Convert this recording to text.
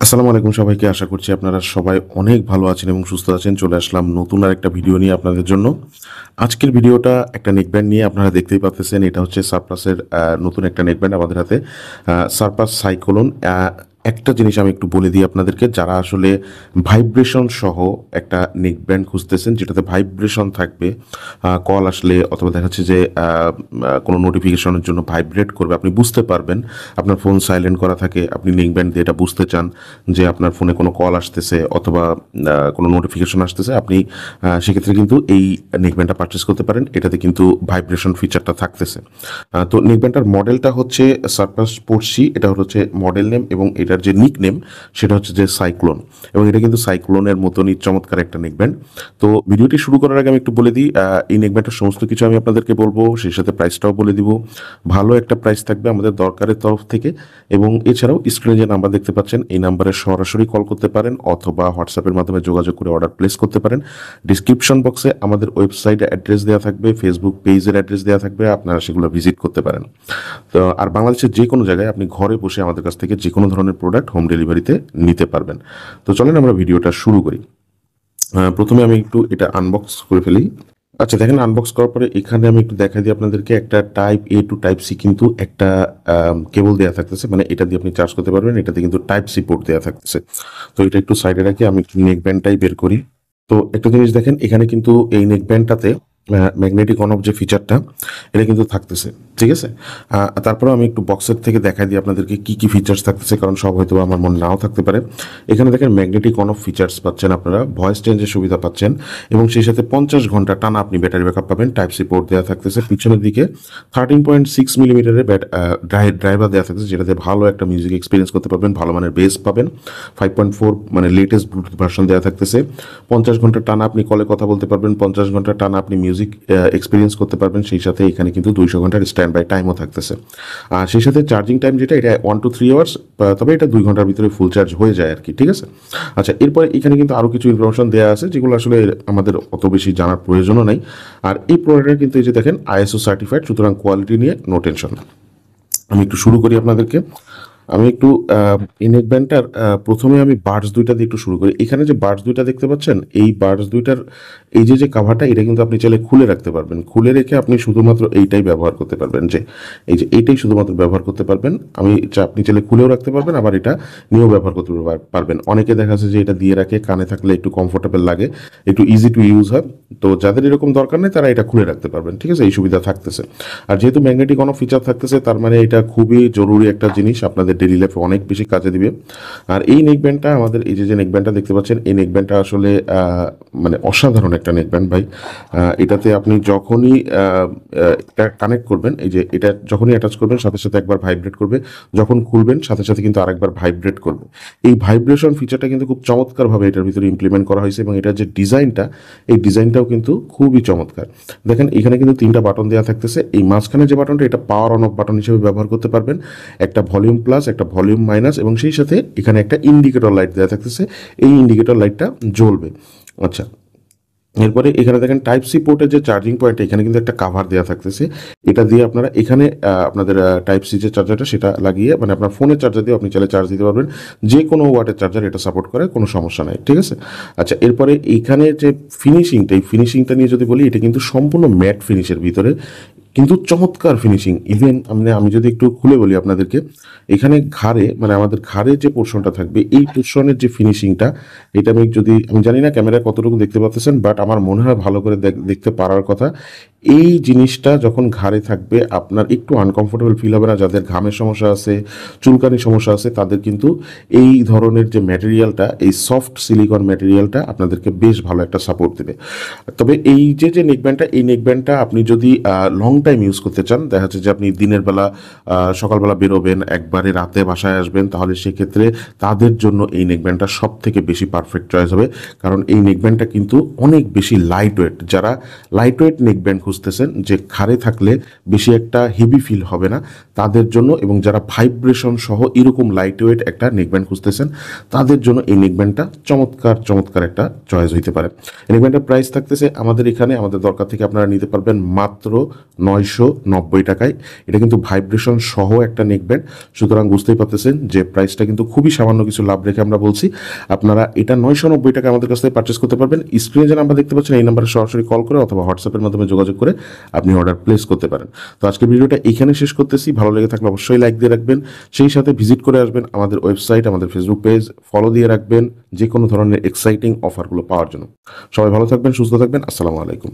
আসসালামু আলাইকুম সবাইকে। আশা করছি আপনারা সবাই অনেক ভালো আছেন এবং সুস্থ আছেন। চলে আসলাম নতুন আরেকটা ভিডিও নিয়ে আপনাদের জন্য। আজকের ভিডিওটা একটা নেকব্যান্ড নিয়ে। আপনারা দেখতেই পাচ্ছেন এটা হচ্ছে সারপ্লাসের নতুন একটা নেকব্যান্ড আমাদের হাতে। Surplus cyclone. একটা জিনিস আমি একটু বলে দিই আপনাদেরকে, যারা আসলে ভাইব্রেশন সহ একটা নেকব্যান্ড খুঁজতেছেন যেটাতে ভাইব্রেশন থাকবে, কল আসলে অথবা দেখা যাচ্ছে যে কোনো নোটিফিকেশনের জন্য ভাইব্রেট করবে, আপনি বুঝতে পারবেন। আপনার ফোন সাইলেন্ট করা থাকে, আপনি নেকব্যান্ড দিয়ে এটা বুঝতে চান যে আপনার ফোনে কোনো কল আসতেছে অথবা কোনো নোটিফিকেশন আসতেছে, আপনি সেক্ষেত্রে কিন্তু এই নেকব্যান্ডটা পারচেস করতে পারেন। এটাতে কিন্তু ভাইব্রেশন ফিচারটা থাকতেছে। তো নেকব্যান্ডটার মডেলটা হচ্ছে সারপ্লাস স্পোর্টসি, এটা হচ্ছে মডেল নেম, এবং এটার যে নিক নেম সেটা হচ্ছে যে সাইক্লোন, এবং এটা কিন্তু সাইক্লোনের মতনই চমৎকার একটা নেকব্যান্ড। তো ভিডিওটি শুরু করার আগে আমি একটু বলে দিই, এই নেকব্যান্ডের সমস্ত কিছু আমি আপনাদেরকে বলবো, সেই সাথে প্রাইসটাও বলে দিব। ভালো একটা প্রাইস থাকবে আমাদের দরকারের তরফ থেকে, এবং এছাড়াও স্ক্রিনে যে নাম্বার দেখতে পাচ্ছেন এই নাম্বারে সরাসরি কল করতে পারেন অথবা হোয়াটসঅ্যাপের মাধ্যমে যোগাযোগ করে অর্ডার প্লেস করতে পারেন। ডিসক্রিপশন বক্সে আমাদের ওয়েবসাইটের অ্যাড্রেস দেওয়া থাকবে, ফেসবুক পেজের অ্যাড্রেস দেওয়া থাকবে, আপনারা সেগুলো ভিজিট করতে পারেন। তো আর বাংলাদেশের যে কোনো জায়গায় আপনি ঘরে বসে আমাদের কাছ থেকে যে কোনো ধরনের প্রোডাক্ট হোম ডেলিভারিতে নিতে পারবেন। তো চলেন আমরা ভিডিওটা শুরু করি। প্রথমে আমি একটু এটা আনবক্স করে ফেলি। আচ্ছা দেখেন, আনবক্স করার পরে এখানে আমি একটু দেখাই দিই আপনাদেরকে, একটা টাইপ এ টু টাইপ সি কিন্তু একটা কেবল দেওয়া থাকতেছে, মানে এটা দিয়ে আপনি চার্জ করতে পারবেন। এটাতে কিন্তু টাইপ সি পোর্ট দেওয়া থাকতেছে। তো এটা একটু সাইডে রাখি, আমি একটু নেক ব্যান্ডটাই বের করি। তো একটা জিনিস দেখেন, এখানে কিন্তু এই নেক ব্যান্ডটাতে ম্যাগনেটিক অন অফ যে ফিচারটা এটা কিন্তু থাকতেছে, ঠিক আছে। তারপরে আমি একটু বক্সের থেকে দেখাই দিই আপনাদেরকে কি কি ফিচার্স থাকতেছে, কারণ সব হয়তো আমার মনে নাও থাকতে পারে। এখানে দেখেন ম্যাগনেটিক অন অফ ফিচার্স পাচ্ছেন আপনারা, ভয়েস চেঞ্জের সুবিধা পাচ্ছেন, এবং সেই সাথে 50 ঘন্টা টানা আপনি ব্যাটারি ব্যাকআপ পাবেন। টাইপ সি পোর্ট দেওয়া থাকতেছে। পিছনের দিকে 13.6 মিলিমিটারের ড্রাইভার দেওয়া থাকতেছে, যেটাতে ভালো একটা মিউজিক এক্সপিরিয়েন্স করতে পারবেন, ভালো মানের বেস পাবেন। 5.4 মানে লেটেস্ট ব্লুটুথ ভার্সন দেওয়া থাকতেছে। 50 ঘন্টা টানা আপনি কলে কথা বলতে পারবেন, 50 ঘন্টা টানা আপনি মিউজিক এক্সপিরিয়েন্স করতে পারবেন। সেই সাথে এখানে কিন্তু 200 ঘন্টার স্ট্যান্ড বাই টাইমও থাকতেছে। আর সেই সাথে চার্জিং টাইম যেটা, এটা 1 to 3 আওয়ার্স, তবে এটা 2 ঘন্টার ভিতরে ফুল চার্জ হয়ে যায় আর কি, ঠিক আছে। আচ্ছা, এরপরে এখানে কিন্তু আরও কিছু ইনফরমেশন দেওয়া আছে যেগুলো আসলে আমাদের অত বেশি জানার প্রয়োজনও নাই। আর এই প্রোডাক্টটা কিন্তু এই যে দেখেন আইএসও সার্টিফাইড, সুতরাং কোয়ালিটি নিয়ে নো টেনশন। আমি একটু শুরু করি আপনাদেরকে। আমি একটু এই নেকব্যান্ডটার প্রথমে আমি বাডস দুইটা দিয়ে একটু শুরু করি। এখানে যে বাডস দুইটা দেখতে পাচ্ছেন, এই বাডস দুইটার এই যে যে কাভারটা, এটা কিন্তু আপনি চাইলে খুলে রাখতে পারবেন। খুলে রেখে আপনি শুধুমাত্র এইটাই ব্যবহার করতে পারবেন, যে এই যে এইটাই শুধুমাত্র ব্যবহার করতে পারবেন। আপনি চাইলে খুলেও রাখতে পারবেন, আবার এটা নিয়েও ব্যবহার করতে পারবেন। অনেকে দেখা যাচ্ছে যে এটা দিয়ে রাখে, কানে থাকলে একটু কমফোর্টেবল লাগে, একটু ইজি টু ইউজ হয়। তো যাদের এরকম দরকার নেই তারা এটা খুলে রাখতে পারবেন, ঠিক আছে, এই সুবিধা থাকতেছে। আর যেহেতু ম্যাগনেটিক কোনো ফিচার থাকতেছে, তার মানে এটা খুবই জরুরি একটা জিনিস, আপনাদের ডেইলি লাইফে অনেক বেশি কাজে দিবে। আর এই নেকব্যান্ডটা আমাদের, এই যে যে নেকব্যান্ডটা দেখতে পাচ্ছেন, এই নেকব্যান্ডটা আসলে মানে অসাধারণ একটা নেকব্যান্ড ভাই। এটাতে আপনি যখনই এটা কানেক্ট করবেন, এই যে এটা যখনই অ্যাটাচ করবেন সাথে সাথে একবার ভাইব্রেট করবে, যখন খুলবেন সাথে সাথে কিন্তু আরেকবার ভাইব্রেট করবে। এই ভাইব্রেশন ফিচারটা কিন্তু খুব চমৎকারভাবে এটার ভিতরে ইমপ্লিমেন্ট করা হয়েছে, এবং এটার যে ডিজাইনটা, এই ডিজাইনটাও কিন্তু খুবই চমৎকার। দেখেন এখানে কিন্তু 3টা বাটন দেওয়া থাকতেছে। এই মাঝখানে যে বাটনটা, এটা পাওয়ার অন অফ বাটন হিসেবে ব্যবহার করতে পারবেন। একটা ভলিউম প্লাস, একটা ভলিউম মাইনাস, এবং সেই সাথে এখানে একটা ইন্ডিকেটর লাইট দেওয়া থাকতেছে। এই ইন্ডিকেটর লাইটটা জ্বলবে। আচ্ছা, এরপরে এখানে দেখেন টাইপ সি পোর্টের যে চার্জিং পয়েন্ট, এখানে কিন্তু একটা কাভার দেওয়া থাকতেছে। এটা দিয়ে আপনারা এখানে আপনাদের টাইপ সি যে চার্জারটা সেটা লাগিয়ে, মানে আপনার ফোনের চার্জার দিয়ে আপনি চাইলে চার্জ দিতে পারবেন। যে কোনো ওয়াটের চার্জার এটা সাপোর্ট করে, কোনো সমস্যা নাই, ঠিক আছে। আচ্ছা, এরপরে এইখানে যে ফিনিশিংটা, এই ফিনিশিংটা নিয়ে যদি বলি, এটা কিন্তু সম্পূর্ণ ম্যাট ফিনিশের ভিতরে, কিন্তু চমৎকার ফিনিশিং। ইভেন আমি যদি একটু খুলে বলি আপনাদেরকে, এখানে ঘাড়ে, মানে আমাদের ঘাড়ে যে পোর্শনটা থাকবে, এই পোর্শনের যে ফিনিশিংটা, এটা আমি জানি না ক্যামেরায় কতটুকু দেখতে পাচ্ছেন, বাট আমার মনে হয় ভালো করে দেখতে পারার কথা। এই জিনিসটা যখন ঘাড়ে থাকবে আপনার একটু আনকমফোর্টেবল ফিল হবে না। যাদের ঘামের সমস্যা আছে, চুলকানির সমস্যা আছে, তাদের কিন্তু এই ধরনের যে ম্যাটেরিয়ালটা, এই সফট সিলিকন ম্যাটেরিয়ালটা আপনাদেরকে বেশ ভালো একটা সাপোর্ট দেবে। তবে এই যে নেকব্যান্ডটা, এই নেকব্যান্ডটা আপনি যদি লং টাইম ইউজ করতে চান, দেখা যাচ্ছে যে আপনি দিনের বেলা, সকালবেলা বেরোবেন, একবারে রাতে বাসায় আসবেন, তাহলে সেক্ষেত্রে তাদের জন্য এই নেকব্যান্ডটা সব থেকে বেশি পারফেক্ট চয়েস হবে। কারণ এই নেকব্যান্ডটা কিন্তু অনেক বেশি লাইট ওয়েট। যারা লাইট ওয়েট নেকব্যান্ড খুঁজতেছেন যে ঘাড়ে থাকলে বেশি একটা হেভি ফিল হবে না তাদের জন্য, এবং যারা ভাইব্রেশন সহ এরকম লাইট ওয়েট একটা নেকব্যান্ড খুঁজতেছেন তাদের জন্য এই নেকব্যান্ডটা চমৎকার চমৎকার একটা চয়েস হইতে পারে। এই নেকব্যান্ডের প্রাইস থাকতেছে আমাদের এখানে, আমাদের দরকার থেকে আপনারা নিতে পারবেন মাত্র 990 টাকায়। এটা কিন্তু ভাইব্রেশন সহ একটা নেকব্যান্ড, সুতরাং বুঝতেই পারতেছেন যে প্রাইসটা কিন্তু খুবই সামান্য কিছু লাভ রেখে আমরা বলছি। আপনারা এটা 990 টাকা আমাদের কাছ থেকে পারচেস করতে পারবেন। স্ক্রিনে যে নাম্বার দেখতে পাচ্ছেন এই নাম্বারে সরাসরি কল করে অথবা হোয়াটসঅ্যাপের মাধ্যমে যোগাযোগ করে আপনি অর্ডার প্লেস করতে পারেন। তো আজকের ভিডিওটা এখানে শেষ করতেছি। ভালো লেগে থাকলে অবশ্যই লাইক দিয়ে রাখবেন, সেই সাথে ভিজিট করে আসবেন আমাদের ওয়েবসাইট, আমাদের ফেসবুক পেজ ফলো দিয়ে রাখবেন যে কোনো ধরনের এক্সাইটিং অফারগুলো পাওয়ার জন্য। সবাই ভালো থাকবেন, সুস্থ থাকবেন। আসসালামু আলাইকুম।